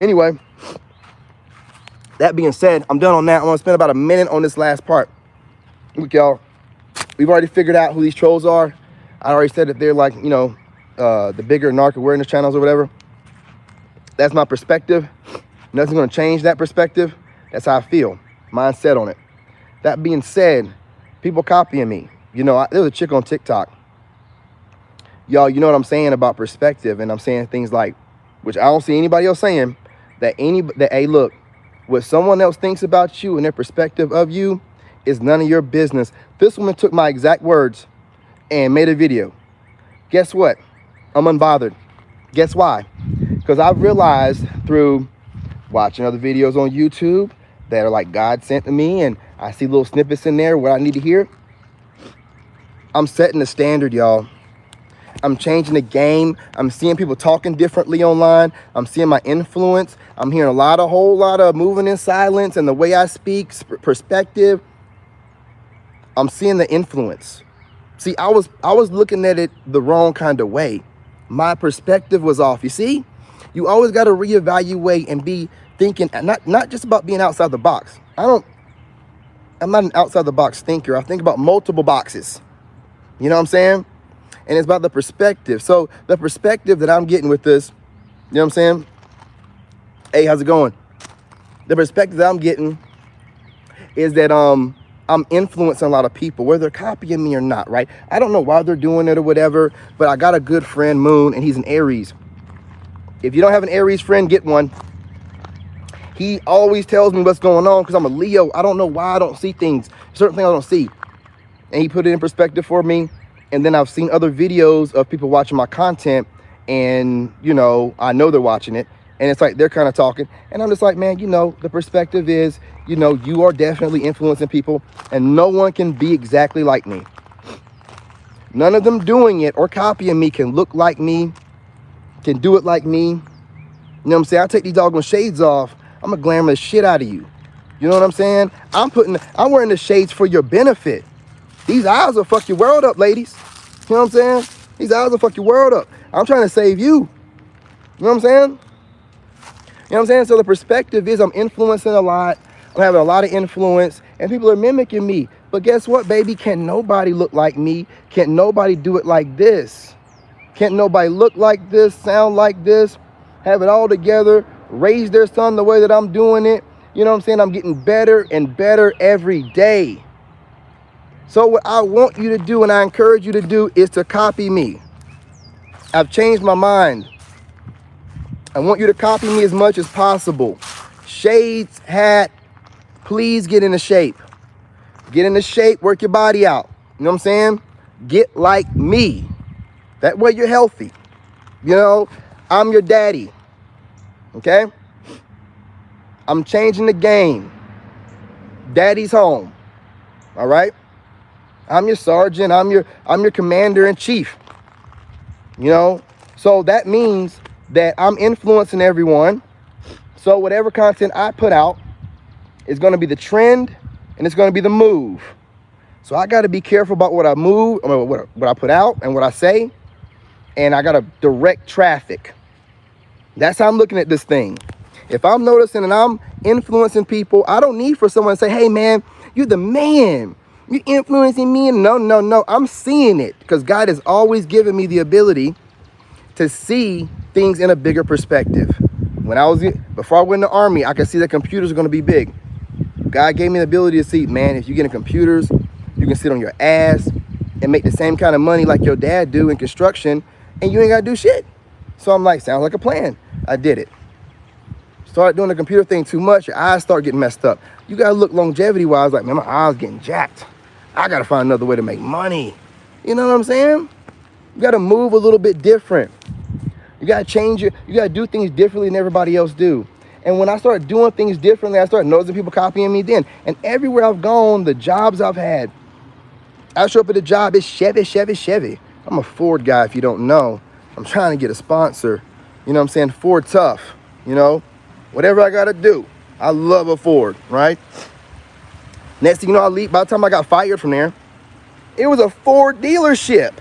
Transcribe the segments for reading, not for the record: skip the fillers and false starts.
Anyway, that being said, I'm done on that. I want to spend about a minute on this last part. Look, y'all, we've already figured out who these trolls are. I already said that they're like, the bigger narc awareness channels or whatever. That's my perspective. Nothing's going to change that perspective. That's how I feel. Mindset on it. That being said, people copying me. There was a chick on TikTok. Y'all, you know what I'm saying about perspective. And I'm saying things like, which I don't see anybody else saying, that hey, look, what someone else thinks about you and their perspective of you is none of your business. This woman took my exact words and made a video. Guess what? I'm unbothered. Guess why? Because I've realized through watching other videos on YouTube that are like God sent to me, and I see little snippets in there what I need to hear. I'm setting the standard, y'all. I'm changing the game. I'm seeing people talking differently online. I'm seeing my influence. I'm hearing a whole lot of moving in silence and the way I speak, perspective. I'm seeing the influence. See, I was looking at it the wrong kind of way. My perspective was off. You see, you always got to reevaluate and be thinking, not just about being outside the box. I'm not an outside the box thinker. I think about multiple boxes. You know what I'm saying? And it's about the perspective. So the perspective that I'm getting with this, you know what I'm saying? Hey, how's it going? The perspective that I'm getting is that I'm influencing a lot of people, whether they're copying me or not, right? I don't know why they're doing it or whatever, but I got a good friend, Moon, and he's an Aries. If you don't have an Aries friend, get one. He always tells me what's going on because I'm a Leo. I don't know why I don't see things, certain things I don't see. And he put it in perspective for me. And then I've seen other videos of people watching my content, and, I know they're watching it. And it's like they're kind of talking. And I'm just like, man, the perspective is, you are definitely influencing people, and no one can be exactly like me. None of them doing it or copying me can look like me, can do it like me. You know what I'm saying? I take these doggone shades off. I'm going to glamour the shit out of you. You know what I'm saying? I'm wearing the shades for your benefit. These eyes will fuck your world up, ladies. You know what I'm saying? These eyes will fuck your world up. I'm trying to save you. You know what I'm saying? You know what I'm saying? So the perspective is I'm influencing a lot. I'm having a lot of influence, and people are mimicking me. But guess what, baby? Can't nobody look like me. Can't nobody do it like this. Can't nobody look like this, sound like this, have it all together, raise their son the way that I'm doing it. You know what I'm saying? I'm getting better and better every day. So what I want you to do, and I encourage you to do, is to copy me. I've changed my mind. I want you to copy me as much as possible. Shades, hat, please get into shape. Get into shape, work your body out. You know what I'm saying? Get like me. That way you're healthy. I'm your daddy. Okay? I'm changing the game. Daddy's home. All right? I'm your sergeant. I'm your commander in chief. So that means that I'm influencing everyone. So whatever content I put out is going to be the trend, and it's going to be the move. So I got to be careful about what I put out and what I say, and I got to direct traffic. That's how I'm looking at this thing. If I'm noticing and I'm influencing people, I don't need for someone to say, hey man, you're the man. You're influencing me. And no. I'm seeing it because God has always given me the ability to see things in a bigger perspective. Before I went in the Army, I could see that computers are going to be big. God gave me the ability to see, man, if you get in computers, you can sit on your ass and make the same kind of money like your dad do in construction, and you ain't got to do shit. So I'm like, sounds like a plan. I did it. Started doing the computer thing too much, your eyes start getting messed up. You got to look longevity-wise, like, man, my eyes getting jacked. I got to find another way to make money. You know what I'm saying? You got to move a little bit different. You got to change it. You got to do things differently than everybody else do. And when I started doing things differently, I started noticing people copying me then. And everywhere I've gone, the jobs I've had, I show up at a job, it's Chevy. I'm a Ford guy, if you don't know. I'm trying to get a sponsor. You know what I'm saying? Ford tough, whatever I got to do. I love a Ford, right? Next thing you know, I leave. By the time I got fired from there, it was a Ford dealership.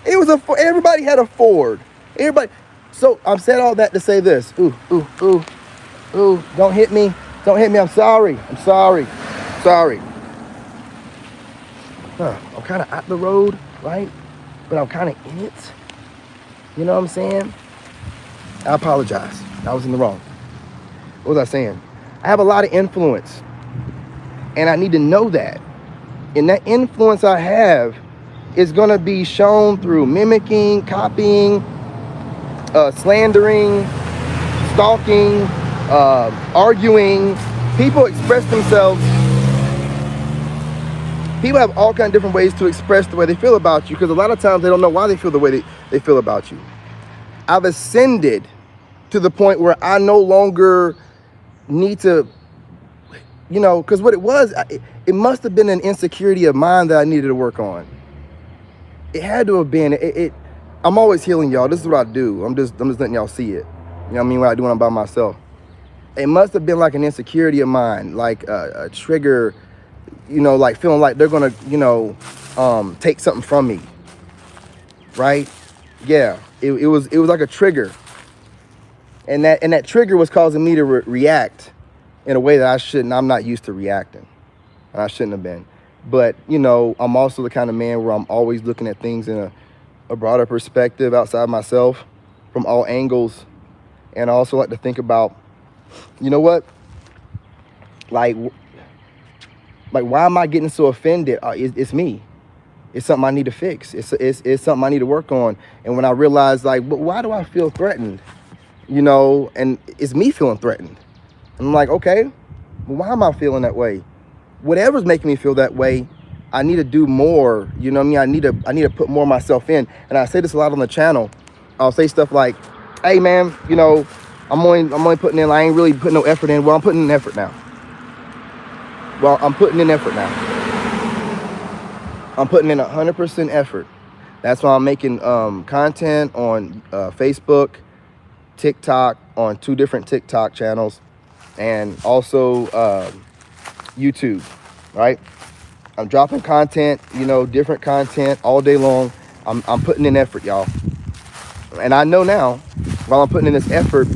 Everybody had a Ford. Everybody, So I've said all that to say this. Ooh, ooh, ooh, ooh, don't hit me. Don't hit me. I'm sorry. I'm sorry. Sorry. I'm kind of at the road, right? But I'm kind of in it. You know what I'm saying? I apologize. I was in the wrong. What was I saying? I have a lot of influence. And I need to know that. And that influence I have is going to be shown through mimicking, copying, slandering, stalking, arguing. People express themselves. People have all kinds of different ways to express the way they feel about you, because a lot of times they don't know why they feel the way they feel about you. I've ascended to the point where I no longer need to, because what it was, it must have been an insecurity of mine that I needed to work on. It had to have been. I'm always healing y'all. This is what I do. I'm just letting y'all see it. You know what I mean? What I do when I'm by myself. It must have been like an insecurity of mine, like a trigger, like feeling like they're gonna, take something from me. Right? Yeah. It was like a trigger. And that trigger was causing me to react in a way that I shouldn't. I'm not used to reacting. And I shouldn't have been. But, I'm also the kind of man where I'm always looking at things in a broader perspective outside myself from all angles. And I also like to think about, you know what? Like why am I getting so offended? It's me. It's something I need to fix. It's something I need to work on. And when I realize, but why do I feel threatened? And it's me feeling threatened. And I'm like, okay, well, why am I feeling that way? Whatever's making me feel that way, I need to do more. You know what I mean? I need to put more of myself in. And I say this a lot on the channel. I'll say stuff like, hey man, I'm only putting in, I ain't really putting no effort in. Well, I'm putting in effort now. I'm putting in 100% effort. That's why I'm making content on Facebook, TikTok, on 2 different TikTok channels, and also YouTube, right? I'm dropping content, different content all day long. I'm putting in effort, y'all. And I know now, while I'm putting in this effort,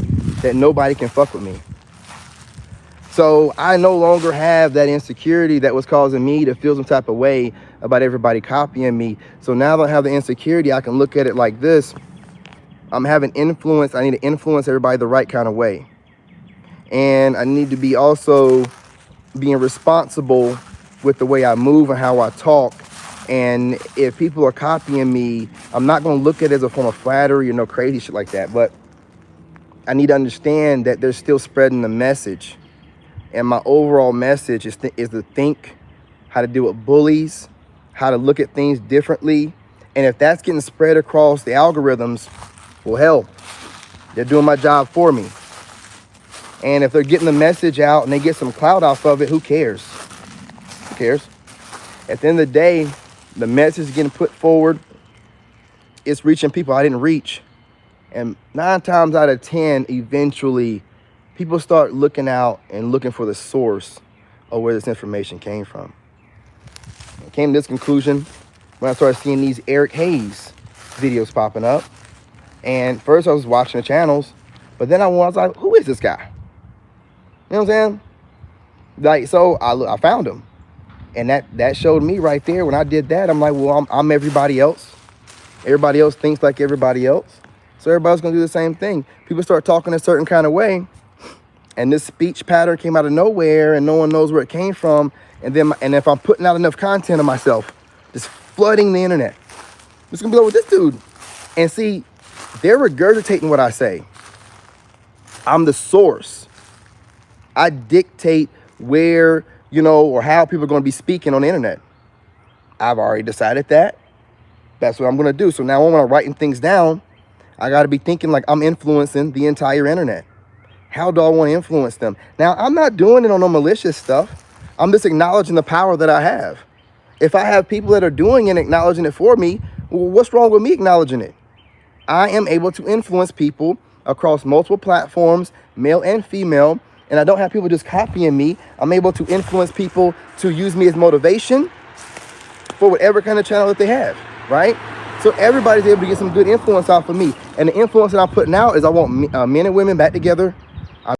that nobody can fuck with me. So I no longer have that insecurity that was causing me to feel some type of way about everybody copying me. So now that I have the insecurity, I can look at it like this. I'm having influence. I need to influence everybody the right kind of way. And I need to be also being responsible with the way I move and how I talk. And if people are copying me, I'm not going to look at it as a form of flattery or no crazy shit like that. But I need to understand that they're still spreading the message. And my overall message is to think how to deal with bullies, how to look at things differently. And if that's getting spread across the algorithms, well, hell, they're doing my job for me. And if they're getting the message out and they get some clout off of it, who cares? Who cares? At the end of the day, the message is getting put forward. It's reaching people I didn't reach. And 9 times out of 10, eventually, people start looking out and looking for the source of where this information came from. I came to this conclusion when I started seeing these Eric Hayes videos popping up. And first I was watching the channels, but then I was like, who is this guy? You know what I'm saying? So I found him. And that showed me right there. When I did that, I'm like, well, I'm everybody else. Everybody else thinks like everybody else. So everybody's going to do the same thing. People start talking a certain kind of way. And this speech pattern came out of nowhere and no one knows where it came from. And if I'm putting out enough content of myself, just flooding the internet, it's going to be like with this dude. And see, they're regurgitating what I say. I'm the source. I dictate where, or how people are going to be speaking on the internet. I've already decided that. That's what I'm going to do. So now when I'm writing things down, I got to be thinking like I'm influencing the entire internet. How do I want to influence them? Now, I'm not doing it on no malicious stuff. I'm just acknowledging the power that I have. If I have people that are doing it and acknowledging it for me, well, what's wrong with me acknowledging it? I am able to influence people across multiple platforms, male and female, and I don't have people just copying me. I'm able to influence people to use me as motivation for whatever kind of channel that they have, right? So everybody's able to get some good influence off of me. And the influence that I'm putting out is I want men and women back together.